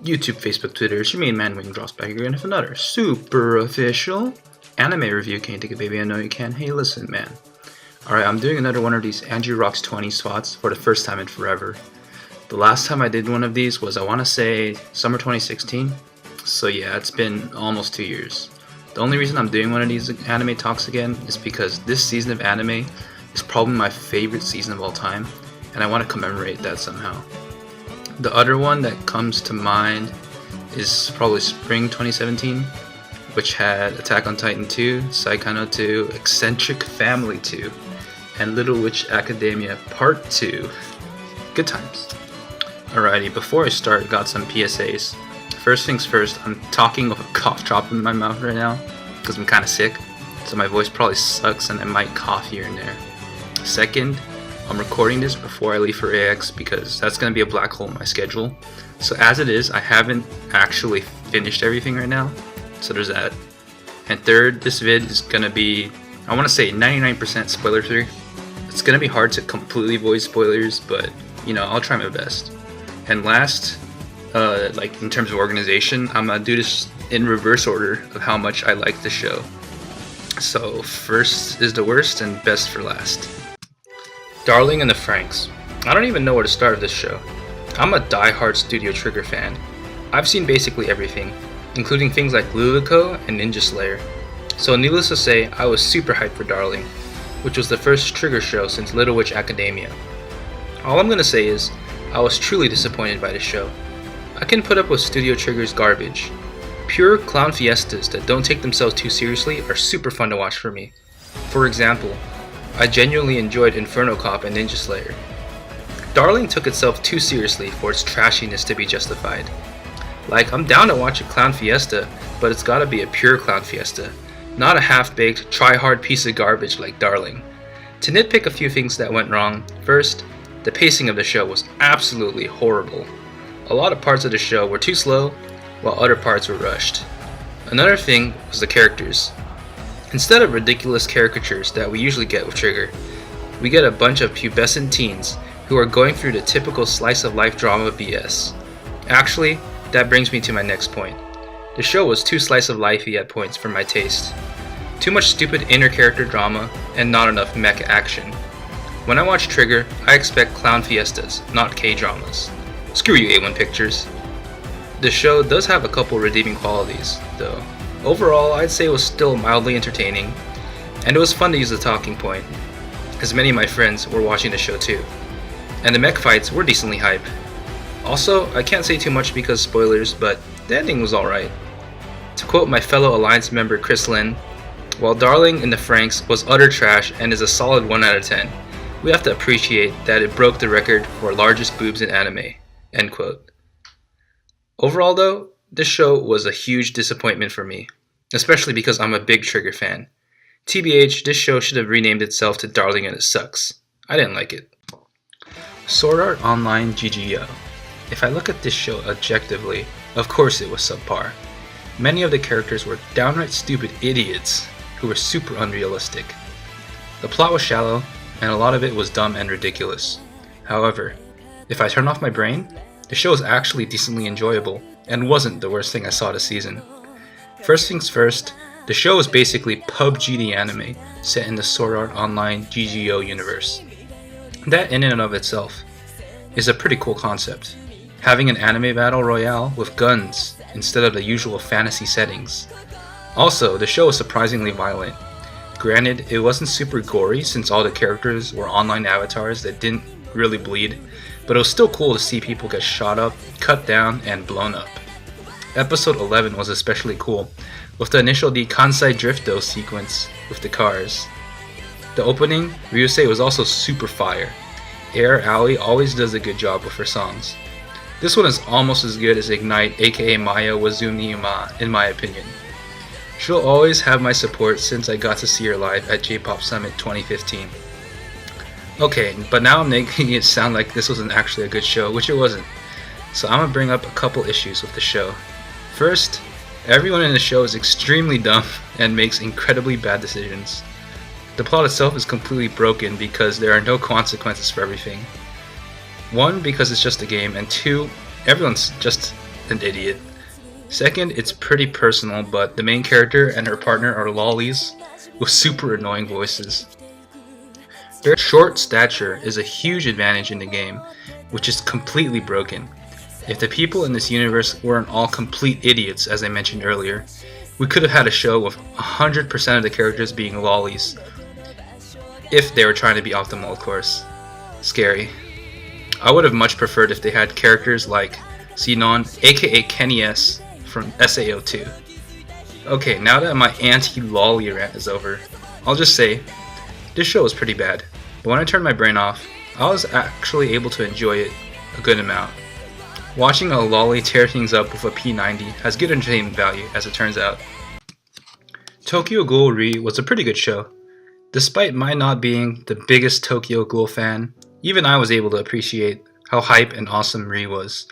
YouTube, Facebook, Twitter, it's your main man WingDrops back again with another super official anime review. Can you take it, baby? I know you can. Hey, listen, man. Alright, I'm doing another one of these andrewrox20's spots for the first time in forever. The last time I did one of these was, I want to say, summer 2016. So yeah, it's been almost 2 years. The only reason I'm doing one of these anime talks again is because this season of anime is probably my favorite season of all time, and I want to commemorate that somehow. The other one that comes to mind is probably spring 2017, which had Attack on Titan 2, Saikano 2, Eccentric Family 2, and Little Witch Academia Part 2. Good times. Alrighty, before I start, got some PSAs. First things first, I'm talking with a cough drop in my mouth right now, because I'm kind of sick, so my voice probably sucks and I might cough here and there. Second, I'm recording this before I leave for AX because that's going to be a black hole in my schedule. So as it is, I haven't actually finished everything right now, so there's that. And third, this vid is going to be, I want to say 99% spoiler free. It's going to be hard to completely avoid spoilers, but you know, I'll try my best. And last, like in terms of organization, I'm going to do this in reverse order of how much I like the show. So first is the worst and best for last. Darling and the Franxx. I don't even know where to start with this show. I'm a die-hard Studio Trigger fan. I've seen basically everything, including things like Luluco and Ninja Slayer. So needless to say, I was super hyped for Darling, which was the first Trigger show since Little Witch Academia. All I'm gonna say is, I was truly disappointed by the show. I can put up with Studio Trigger's garbage. Pure clown fiestas that don't take themselves too seriously are super fun to watch for me. For example, I genuinely enjoyed Inferno Cop and Ninja Slayer. Darling took itself too seriously for its trashiness to be justified. Like, I'm down to watch a clown fiesta, but it's gotta be a pure clown fiesta, not a half-baked, try-hard piece of garbage like Darling. To nitpick a few things that went wrong, first, the pacing of the show was absolutely horrible. A lot of parts of the show were too slow, while other parts were rushed. Another thing was the characters. Instead of ridiculous caricatures that we usually get with Trigger, we get a bunch of pubescent teens who are going through the typical slice-of-life drama BS. Actually, that brings me to my next point. The show was too slice-of-lifey at points for my taste. Too much stupid inner-character drama and not enough mech action. When I watch Trigger, I expect clown fiestas, not K-dramas. Screw you, A1 Pictures. The show does have a couple redeeming qualities, though. Overall, I'd say it was still mildly entertaining, and it was fun to use the talking point, as many of my friends were watching the show too. And the mech fights were decently hype. Also, I can't say too much because spoilers, but the ending was alright. To quote my fellow Alliance member Chris Lynn, while Darling in the Franxx was utter trash and is a solid 1 out of 10, we have to appreciate that it broke the record for largest boobs in anime. End quote. Overall though, this show was a huge disappointment for me, especially because I'm a big Trigger fan. TBH, this show should have renamed itself to Darling and It Sucks. I didn't like it. Sword Art Online GGO. If I look at this show objectively, of course it was subpar. Many of the characters were downright stupid idiots who were super unrealistic. The plot was shallow, and a lot of it was dumb and ridiculous. However, if I turn off my brain, the show is actually decently enjoyable, and wasn't the worst thing I saw this season. First things first, the show is basically PUBG the anime, set in the Sword Art Online GGO universe. That in and of itself is a pretty cool concept, having an anime battle royale with guns instead of the usual fantasy settings. Also, the show is surprisingly violent. Granted, it wasn't super gory since all the characters were online avatars that didn't really bleed, but it was still cool to see people get shot up, cut down, and blown up. Episode 11 was especially cool, with the initial Kansai Drifto sequence with the cars. The opening, Ryusei, was also super fire. Air Alley always does a good job with her songs. This one is almost as good as Ignite aka Maya Wazumi Yuma, in my opinion. She'll always have my support since I got to see her live at J-Pop Summit 2015. Okay, but now I'm making it sound like this wasn't actually a good show, which it wasn't. So I'm gonna bring up a couple issues with the show. First, everyone in the show is extremely dumb and makes incredibly bad decisions. The plot itself is completely broken because there are no consequences for everything. One, because it's just a game, and two, everyone's just an idiot. Second, it's pretty personal, but the main character and her partner are lollies with super annoying voices. Their short stature is a huge advantage in the game, which is completely broken. If the people in this universe weren't all complete idiots, as I mentioned earlier, we could have had a show with 100% of the characters being lollies. If they were trying to be optimal, of course. Scary. I would have much preferred if they had characters like Xenon, aka Kenny S from SAO2. Okay, now that my anti-lolly rant is over, I'll just say, this show was pretty bad, but when I turned my brain off, I was actually able to enjoy it a good amount. Watching a lolly tear things up with a P90 has good entertainment value, as it turns out. Tokyo Ghoul Re was a pretty good show. Despite my not being the biggest Tokyo Ghoul fan, even I was able to appreciate how hype and awesome Re was.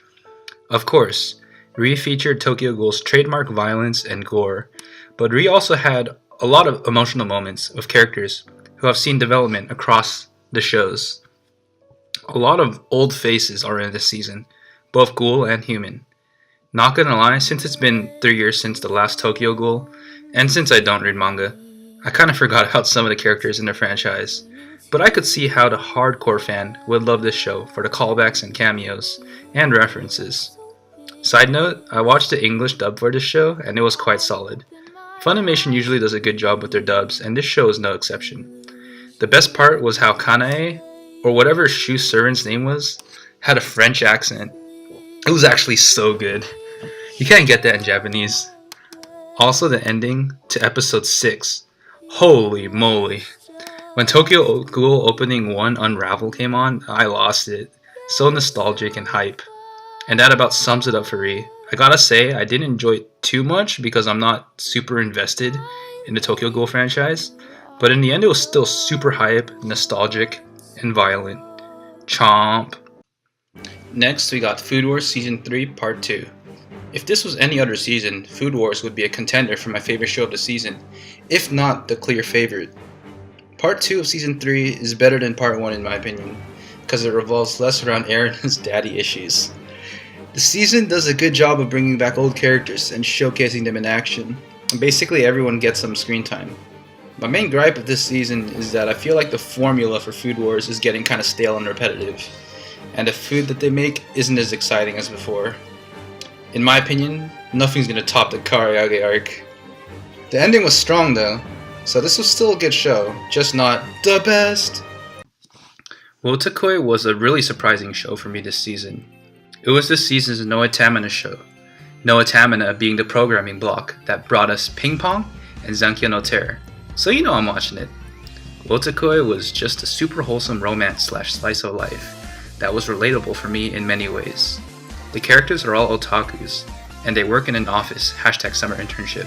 Of course, Re featured Tokyo Ghoul's trademark violence and gore, but Re also had a lot of emotional moments with characters who have seen development across the shows. A lot of old faces are in this season, both ghoul and human. Not gonna lie, since it's been 3 years since the last Tokyo Ghoul, and since I don't read manga, I kinda forgot about some of the characters in the franchise, but I could see how the hardcore fan would love this show for the callbacks and cameos, and references. Side note, I watched the English dub for this show, and it was quite solid. Funimation usually does a good job with their dubs, and this show is no exception. The best part was how Kanae, or whatever Shu servant's name was, had a French accent. It was actually so good. You can't get that in Japanese. Also, the ending to episode 6. Holy moly. When Tokyo Ghoul Opening 1 Unravel came on, I lost it. So nostalgic and hype. And that about sums it up for Re. I gotta say, I didn't enjoy it too much because I'm not super invested in the Tokyo Ghoul franchise, but in the end it was still super hype, nostalgic, and violent. Chomp. Next, we got Food Wars Season 3 Part 2. If this was any other season, Food Wars would be a contender for my favorite show of the season, if not the clear favorite. Part 2 of Season 3 is better than Part 1 in my opinion, because it revolves less around Eren and his daddy issues. The season does a good job of bringing back old characters and showcasing them in action, and basically everyone gets some screen time. My main gripe of this season is that I feel like the formula for Food Wars is getting kinda stale and repetitive, and the food that they make isn't as exciting as before. In my opinion, nothing's gonna top the Karaage arc. The ending was strong though, so this was still a good show, just not the best. Wotakoi was a really surprising show for me this season. It was this season's Noa Tamina show, Noa Tamina being the programming block that brought us Ping Pong and Zankyo no Terror, so you know I'm watching it. Wotakoi was just a super wholesome romance / slice of life that was relatable for me in many ways. The characters are all otakus, and they work in an office, #summer internship.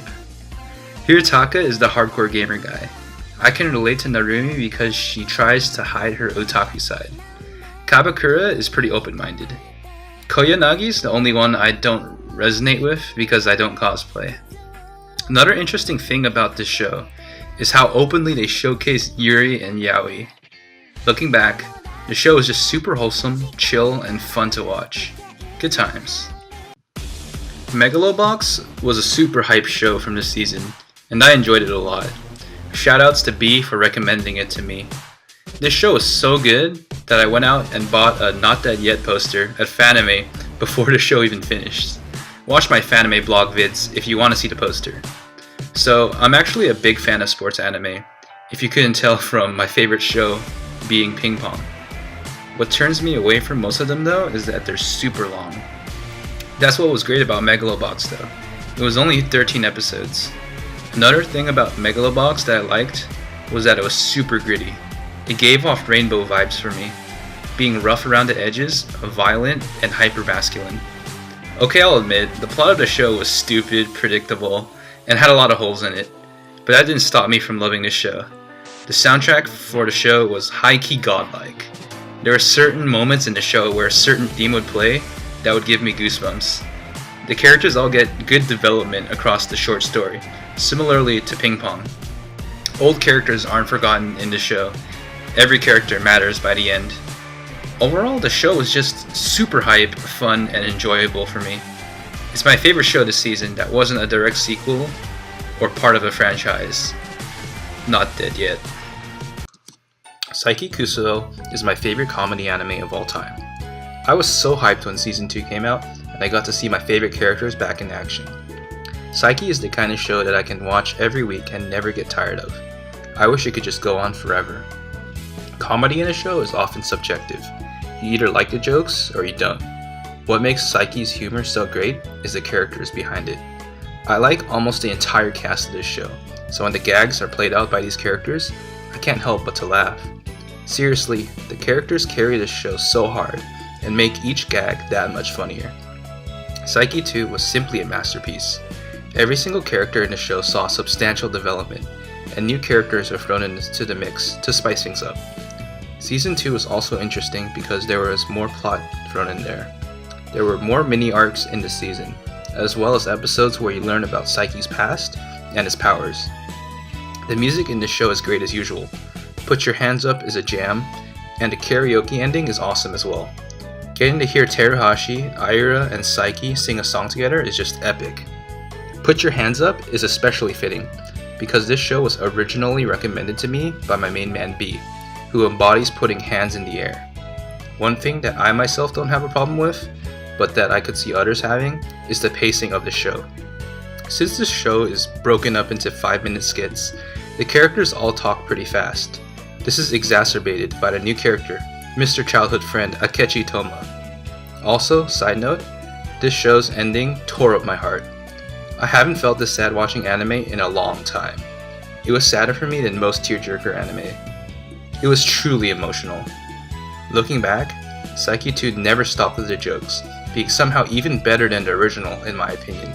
Hirotaka is the hardcore gamer guy. I can relate to Narumi because she tries to hide her otaku side. Kabakura is pretty open-minded. Koyanagi's the only one I don't resonate with because I don't cosplay. Another interesting thing about this show is how openly they showcase Yuri and Yaoi. Looking back, the show is just super wholesome, chill, and fun to watch. Good times. Megalobox was a super hype show from this season, and I enjoyed it a lot. Shoutouts to B for recommending it to me. This show was so good that I went out and bought a Not Dead Yet poster at Fanime before the show even finished. Watch my Fanime blog vids if you want to see the poster. So, I'm actually a big fan of sports anime, if you couldn't tell from my favorite show being Ping Pong. What turns me away from most of them though is that they're super long. That's what was great about Megalobox though. It was only 13 episodes. Another thing about Megalobox that I liked was that it was super gritty. It gave off rainbow vibes for me, being rough around the edges, violent, and hyper-masculine. Okay, I'll admit, the plot of the show was stupid, predictable, and had a lot of holes in it, but that didn't stop me from loving this show. The soundtrack for the show was high-key godlike. There were certain moments in the show where a certain theme would play that would give me goosebumps. The characters all get good development across the short story, similarly to Ping Pong. Old characters aren't forgotten in the show. Every character matters by the end. Overall, the show was just super hype, fun, and enjoyable for me. It's my favorite show this season that wasn't a direct sequel or part of a franchise. Not dead yet. Saiki Kusuo is my favorite comedy anime of all time. I was so hyped when season 2 came out, and I got to see my favorite characters back in action. Saiki is the kind of show that I can watch every week and never get tired of. I wish it could just go on forever. Comedy in a show is often subjective. You either like the jokes or you don't. What makes Saiki's humor so great is the characters behind it. I like almost the entire cast of this show, so when the gags are played out by these characters, I can't help but to laugh. Seriously, the characters carry this show so hard and make each gag that much funnier. Saiki 2 was simply a masterpiece. Every single character in the show saw substantial development, and new characters are thrown into the mix to spice things up. Season 2 was also interesting because there was more plot thrown in there. There were more mini arcs in this season, as well as episodes where you learn about Saiki's past and his powers. The music in this show is great as usual. Put Your Hands Up is a jam, and the karaoke ending is awesome as well. Getting to hear Teruhashi, Aira, and Saiki sing a song together is just epic. Put Your Hands Up is especially fitting, because this show was originally recommended to me by my main man B, who embodies putting hands in the air. One thing that I myself don't have a problem with, but that I could see others having, is the pacing of the show. Since this show is broken up into 5-minute skits, the characters all talk pretty fast. This is exacerbated by the new character, Mr. Childhood Friend Akechi Toma. Also, side note, this show's ending tore up my heart. I haven't felt this sad watching anime in a long time. It was sadder for me than most tearjerker anime. It was truly emotional. Looking back, Saiki 2 never stopped with the jokes, being somehow even better than the original in my opinion.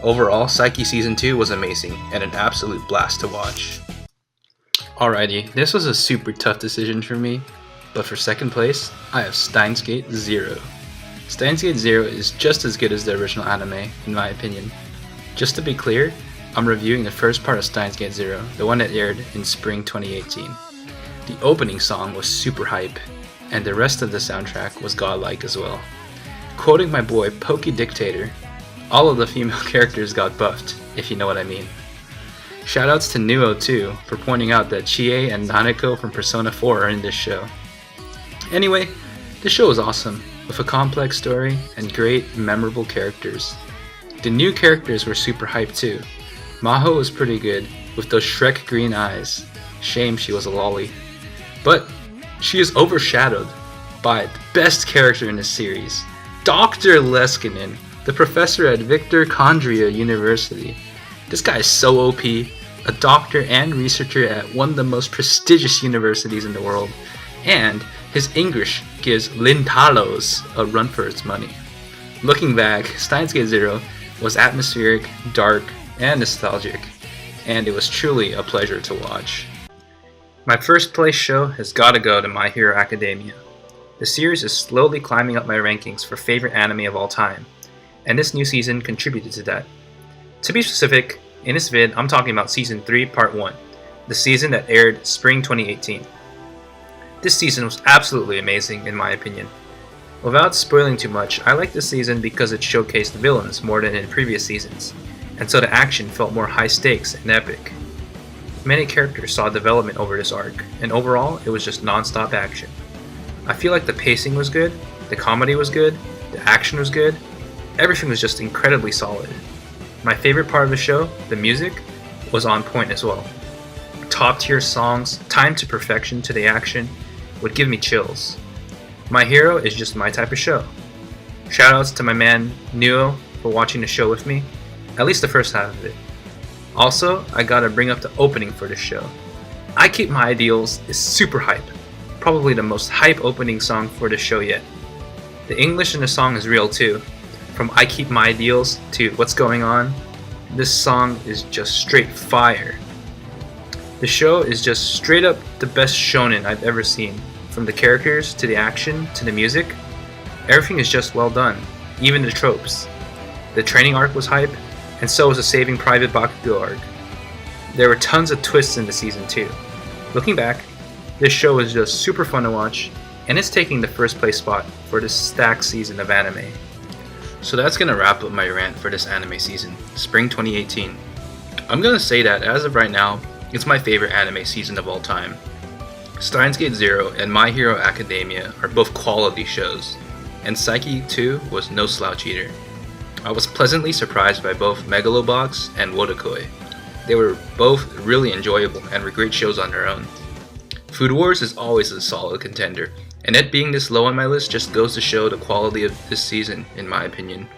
Overall, Saiki Season 2 was amazing and an absolute blast to watch. Alrighty, this was a super tough decision for me, but for second place, I have Steins Gate Zero. Steins Gate Zero is just as good as the original anime, in my opinion. Just to be clear, I'm reviewing the first part of Steins Gate Zero, the one that aired in spring 2018. The opening song was super hype, and the rest of the soundtrack was godlike as well. Quoting my boy Pokey Dictator, all of the female characters got buffed, if you know what I mean. Shoutouts to Nuo too, for pointing out that Chie and Nanako from Persona 4 are in this show. Anyway, this show was awesome, with a complex story and great, memorable characters. The new characters were super hyped too. Maho was pretty good, with those Shrek green eyes. Shame she was a lolly. But she is overshadowed by the best character in the series, Dr. Leskinen, the professor at Victor Kondria University. This guy is so OP, a doctor and researcher at one of the most prestigious universities in the world, and his English gives Lintalos a run for its money. Looking back, Steins Gate Zero was atmospheric, dark, and nostalgic, and it was truly a pleasure to watch. My first place show has gotta go to My Hero Academia. The series is slowly climbing up my rankings for favorite anime of all time, and this new season contributed to that. To be specific, in this vid, I'm talking about Season 3, Part 1, the season that aired spring 2018. This season was absolutely amazing in my opinion. Without spoiling too much, I like this season because it showcased villains more than in previous seasons, and so the action felt more high stakes and epic. Many characters saw development over this arc, and overall, it was just non-stop action. I feel like the pacing was good, the comedy was good, the action was good, everything was just incredibly solid. My favorite part of the show, the music, was on point as well. Top tier songs, timed to perfection to the action, would give me chills. My Hero is just my type of show. Shoutouts to my man Nuo for watching the show with me, at least the first half of it. Also, I gotta bring up the opening for this show. I Keep My Ideals is super hype, probably the most hype opening song for the show yet. The English in the song is real too. From I Keep My Ideals to What's Going On, this song is just straight fire. The show is just straight up the best shonen I've ever seen. From the characters, to the action, to the music, everything is just well done, even the tropes. The training arc was hype, and so was the Saving Private Bakugo arc. There were tons of twists in the season too. Looking back, this show was just super fun to watch, and it's taking the first place spot for this stacked season of anime. So that's gonna wrap up my rant for this anime season, Spring 2018. I'm gonna say that as of right now, it's my favorite anime season of all time. Steins Gate Zero and My Hero Academia are both quality shows, and Psyche 2 was no slouch either. I was pleasantly surprised by both Megalobox and Wodokoi. They were both really enjoyable and were great shows on their own. Food Wars is always a solid contender, and it being this low on my list just goes to show the quality of this season, in my opinion.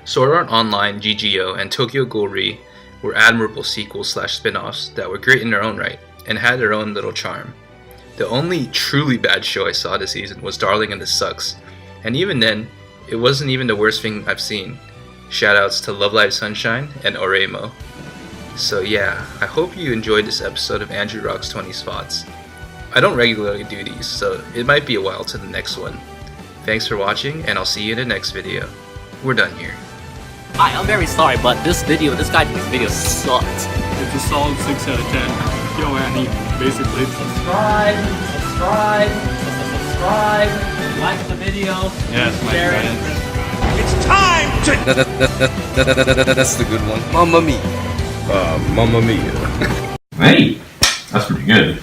Sword Art Online, GGO, and Tokyo Ghoul Re were admirable sequels/spin-offs that were great in their own right, and had their own little charm. The only truly bad show I saw this season was Darling in the Sucks, and even then, it wasn't even the worst thing I've seen. Shoutouts to Love Live Sunshine and Oremo. So yeah, I hope you enjoyed this episode of andrewrox20's Thoughts. I don't regularly do these, so it might be a while to the next one. Thanks for watching, and I'll see you in the next video. We're done here. Hi, I'm very sorry, but this guy in this video sucked. It's a solid 6 out of 10. Yo, Annie, basically. Subscribe, like the video, Yes, my share friend. it. That's the good one. Mamma mia. Mamma Mia. Hey, that's pretty good.